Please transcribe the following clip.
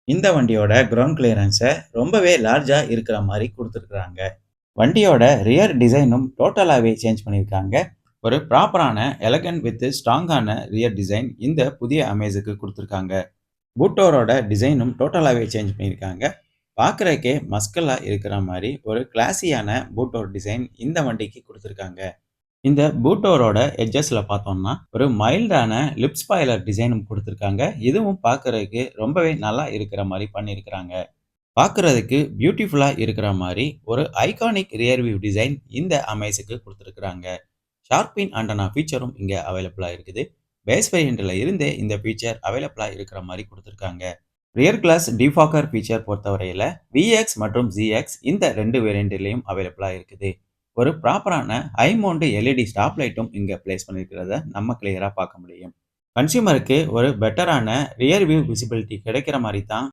இந்த வண்டியோட கிரவுண்ட் கிளியரன்ஸ ரொம்பவே லார்ஜா இருக்கிற மாரி குடுத்துருக்காங்க. வண்டியோட ரியர் டிசைனும் டோட்டலாவே சேஞ்ச் பண்ணியிருக்காங்க. ஒரு ப்ராப்பரான எலகன்ட் வித் ஸ்ட்ராங்கான ரியர் டிசைன் இந்த புதிய அமேஸுக்கு குடுத்துருக்காங்க. பூட் டோரோட டிசைனும் டோட்டலாவே சேஞ்ச் பண்ணியிருக்காங்க. பார்க்கறதுக்கே மஸ்குலா இருக்கிற மாரி ஒரு கிளாஸியான பூட் டோர் டிசைன் இந்த வண்டிக்கு குடுத்துருக்காங்க. இந்த பூட் டோரோட எட்ஜஸ்ல பார்த்தோம்னா, ஒரு மைல்டான லிப் ஸ்பாய்லர் டிசைனும் குடுத்துருக்காங்க. இதுவும் பார்க்கறதுக்கு ரொம்பவே நல்லா இருக்கிற மாரி பண்ணியிருக்கிறாங்க. பார்க்கறதுக்கு பியூட்டிஃபுல்லா இருக்கிற மாரி ஒரு ஐகானிக் ரியர் வியூ டிசைன் இந்த அமேஸுக்கு குடுத்துருக்காங்க. ஷார்க் ஃபின் ஆண்டனா ஃபீச்சரும் இங்க அவைலபிளா இருக்குது. பேஸ் வேரியன்ட்ல இருந்தே இந்த ஃபீச்சர் அவைலபிளா இருக்கிற மாரி குடுத்துருக்காங்க. ரியர் கிளாஸ் டிஃபாகர் ஃபீச்சர் பொறுத்தவரையில விஎக்ஸ் மற்றும் ஜிஎக்ஸ் இந்த 2 வேரியன்ட்லயும் அவைலபிளா இருக்குது. ஒரு ப்ராப்பரான ஹை மவுண்ட் எல்இடி ஸ்டாப் லைட்டும் இங்க பிளேஸ் பண்ணியிருக்கிறத நம்ம கிளியரா பார்க்க முடியும். கன்சியூமருக்கு ஒரு பெட்டரான ரியர் வியூ விசிபிலிட்டி கிடைக்கிற மாரி தான்